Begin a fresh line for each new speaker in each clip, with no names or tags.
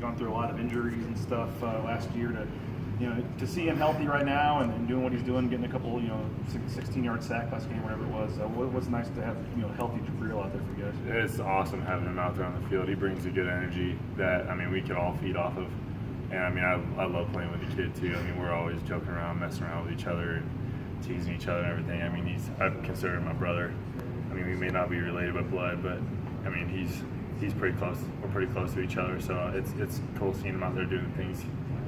gone through a lot of injuries and stuff last year. To see him healthy right now and doing what he's doing, getting a couple 16-yard sack last game, whatever it was. What's nice to have healthy Jabril out there for you guys.
It's awesome having him out there on the field. He brings a good energy that we could all feed off of. And I love playing with the kid too. We're always joking around, messing around with each other, and teasing each other and everything. I consider him my brother. We may not be related by blood, but he's pretty close. We're pretty close to each other, so it's cool seeing him out there doing things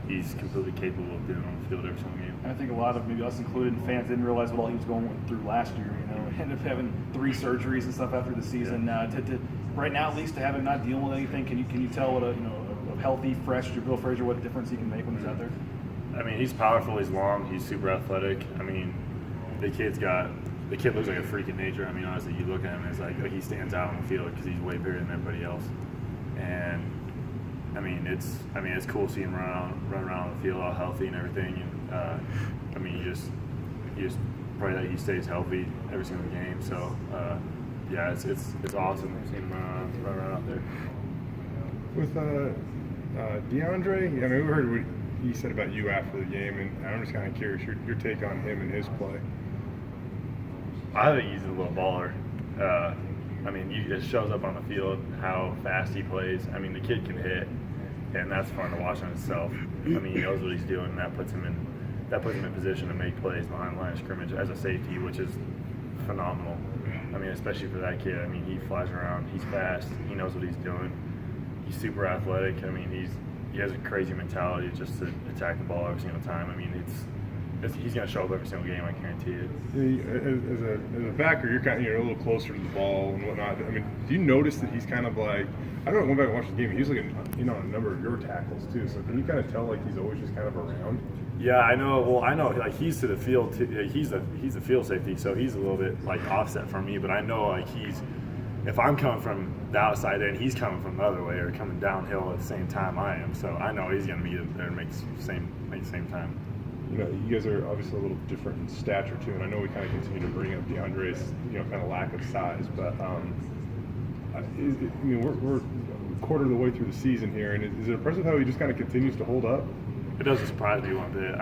he's completely capable of doing on the field every single game.
I think a lot of, maybe us included, fans didn't realize what all he was going through last year. Ended up having 3 surgeries and stuff after the season.
Yeah.
Right now, at least, to have him not dealing with anything, can you tell what a healthy, fresh Jabril Frazier, what difference he can make when he's out there?
He's powerful. He's long. He's super athletic. The kid looks like a freak in nature. Honestly, you look at him, it's like he stands out on the field because he's way bigger than everybody else. And it's cool seeing him run around on the field all healthy and everything. And you just pray that he stays healthy every single game. So it's awesome seeing him run around out there.
With DeAndre, we heard what he said about you after the game, and I'm just kind of curious your take on him and his play.
I think he's a little baller. It shows up on the field how fast he plays. The kid can hit, and that's fun to watch on itself. He knows what he's doing, and that puts him in position to make plays behind the line of scrimmage as a safety, which is phenomenal. Especially for that kid. He flies around. He's fast. He knows what he's doing. He's super athletic. He has a crazy mentality just to attack the ball every single time. He's going to show up every single game, I guarantee it.
As a backer, you're a little closer to the ball and whatnot. Do you notice that he's kind of like, I don't know, going back and watching the game, he was looking on a number of your tackles too. So can you kind of tell he's always just kind of around?
Yeah, I know. Well, I know he's to the field too. He's a field safety, so he's a little bit offset from me. But I know if I'm coming from the outside end, he's coming from the other way or coming downhill at the same time I am. So I know he's going to be there and make the same time.
You guys are obviously a little different in stature too, and I know we kind of continue to bring up DeAndre's kind of lack of size, but we're a quarter of the way through the season here, and is it impressive how he just kind of continues to hold up?
It doesn't surprise me one bit.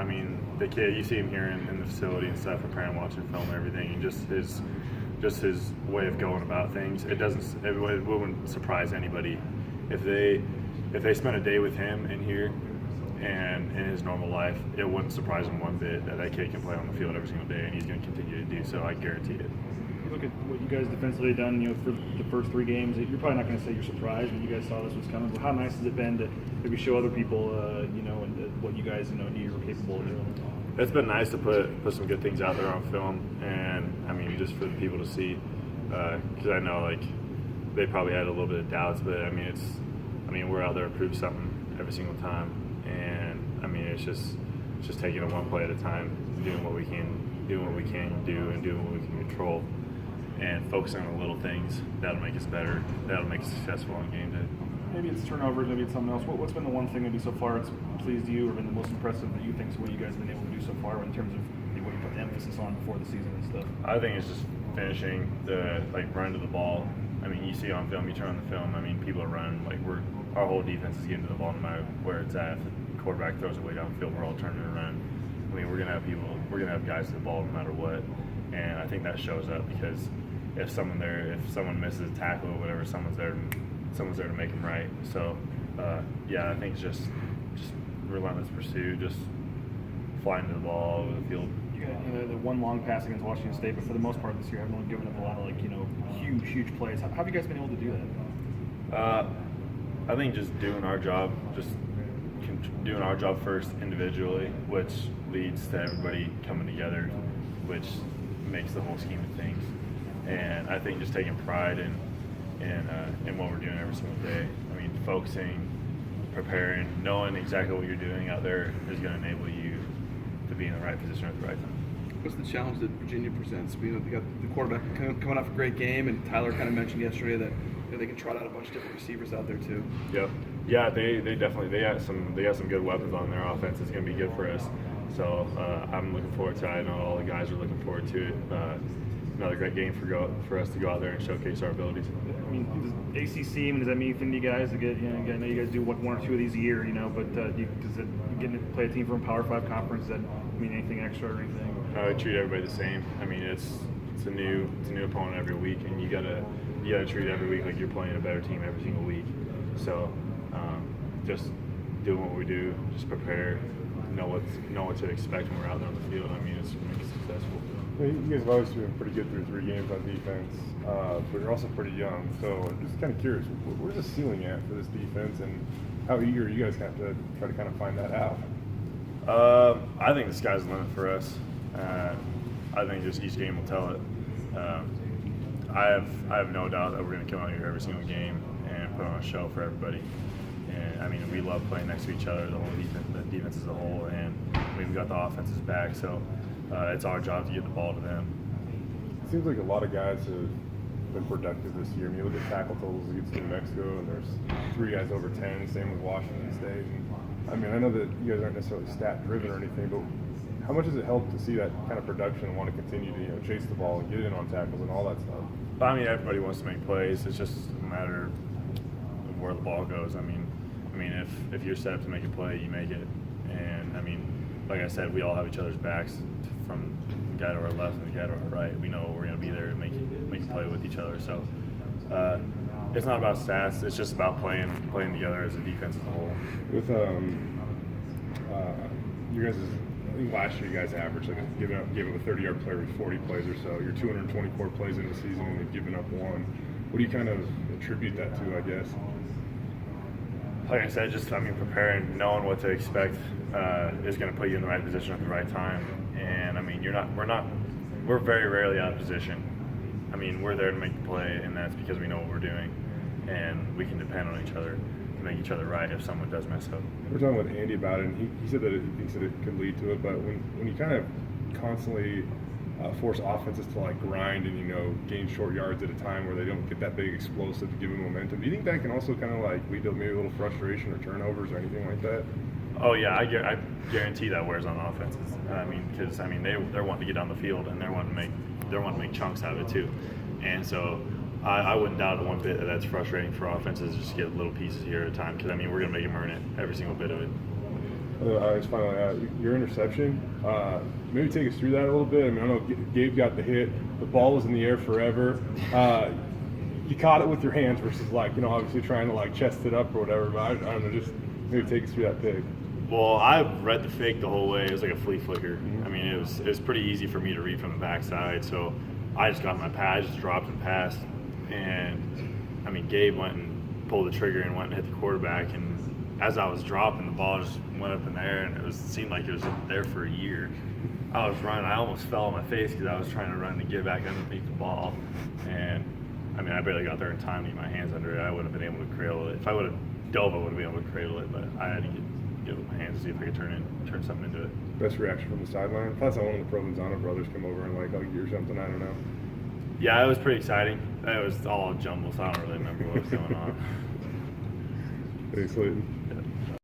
The kid, you see him here in the facility and stuff, preparing, watching film and everything, and just his way of going about things. It wouldn't surprise anybody if they spent a day with him in here. And in his normal life, it wouldn't surprise him one bit that kid can play on the field every single day, and he's going to continue to do so. I guarantee it.
You look at what you guys defensively done, for the first 3 games. You're probably not going to say you're surprised when you guys saw this was coming. But how nice has it been to maybe show other people, and what you guys knew you were capable of doing?
It's been nice to put some good things out there on film, and just for the people to see, because I know they probably had a little bit of doubts, but we're out there to prove something every single time. And it's just taking it one play at a time, doing what we can do, and doing what we can control, and focusing on the little things that'll make us better, that'll make us successful on game day.
Maybe it's turnovers, maybe it's something else. What's been the one thing maybe so far that's pleased you, or been the most impressive that you think is what you guys have been able to do so far in terms of what you put the emphasis on before the season and stuff?
I think it's just finishing the run to the ball. You see on film, you turn on the film. People are running our whole defense is getting to the ball no matter where it's at. If the quarterback throws it way downfield, we're all turning and running. We're gonna have guys to the ball no matter what, and I think that shows up because if someone misses a tackle or whatever, someone's there to make them right. So I think it's just relentless pursuit, just flying to the ball over the field.
You got the one long pass against Washington State, but for the most part this year, haven't really given up a lot of huge plays. How have you guys been able to do that?
I think just doing our job, first individually, which leads to everybody coming together, which makes the whole scheme of things. And I think just taking pride in what we're doing every single day. Focusing, preparing, knowing exactly what you're doing out there is going to enable you to be in the right position at the right time.
What's the challenge that Virginia presents? They got the quarterback coming off a great game, and Tyler kind of mentioned yesterday that they can trot out a bunch of different receivers out there too.
Yep. Yeah, they definitely got some good weapons on their offense. It's going to be good for us. So I'm looking forward to it. I know all the guys are looking forward to it. another great game for us to go out there and showcase our abilities.
I mean, does ACC, I mean, does that mean anything to you guys to get, you know, I know you guys do one or two of these a year, you know, but does it getting to play a team from a Power 5 conference, does that mean anything extra or anything?
I treat everybody the same. I mean, it's a new opponent every week, and you gotta treat every week like you're playing a better team every single week. So just doing what we do, just prepare, know what to expect when we're out there on the field. I mean, it's make it successful.
Well, you guys have always been pretty good through 3 games on defense, but you're also pretty young. So I'm just kind of curious, where's the ceiling at for this defense, and how eager you guys have to try to kind of find that out?
I think the sky's the limit for us. I think just each game will tell it. I have no doubt that we're going to come out here every single game and put on a show for everybody. And I mean, we love playing next to each other, the defense as a whole, and we've got the offenses back. So it's our job to get the ball to them.
It seems like a lot of guys have been productive this year. I mean, you look at tackle totals against New Mexico, and there's 3 guys over 10. Same with Washington State. And, I mean, I know that you guys aren't necessarily stat driven or anything, but how much does it help to see that kind of production and want to continue to chase the ball and get in on tackles and all that stuff?
I mean, everybody wants to make plays. It's just a matter of where the ball goes. I mean, if you're set up to make a play, you make it. And I mean, like I said, we all have each other's backs, from the guy to our left and the guy to our right. We know we're going to be there to make a play with each other. So it's not about stats. It's just about playing together as a defense as a whole.
With you guys, I think last year you guys averaged gave up a 30-yard play with 40 plays or so. You're 224 plays in the season and you've given up 1. What do you kind of attribute that to, I guess?
Like I said, preparing, knowing what to expect is going to put you in the right position at the right time. And I mean, we're very rarely out of position. I mean, we're there to make the play, and that's because we know what we're doing, and we can depend on each other to make each other right if someone does mess up.
We're talking with Andy about it, and he said that he thinks that it could lead to it. But when you kind of constantly force offenses to grind and gain short yards at a time where they don't get that big explosive to give them momentum, do you think that can also kind of lead to maybe a little frustration or turnovers or anything like that?
Oh yeah, I guarantee that wears on offenses. Because they're wanting to get on the field and they're wanting to make chunks out of it too, and so I wouldn't doubt it one bit that that's frustrating for offenses to just get little pieces here at a time. Because we're going to make them earn it, every single bit of it.
Just finally, your interception. Maybe take us through that a little bit. I know Gabe got the hit. The ball was in the air forever. You caught it with your hands versus obviously trying to chest it up or whatever. But I don't know, just maybe take us through that pick.
Well, I read the fake the whole way. It was like a flea flicker. I mean, it was pretty easy for me to read from the backside. So I just got my pad, just dropped and passed. And Gabe went and pulled the trigger and went and hit the quarterback. And as I was dropping, the ball just went up in the air, and it seemed like it was there for a year. I was running. I almost fell on my face because I was trying to run to get back underneath the ball. And I barely got there in time to get my hands under it. I wouldn't have been able to cradle it. If I would have dove, I would have been able to cradle it. But I had to get with my hands to see if I could turn something into it.
Best reaction from the sideline? I thought I saw one of the Provenzano brothers come over and hug you or something. I don't know.
Yeah, it was pretty exciting. It was all jumbled, so I don't really remember what was going on.
Thanks, Leighton.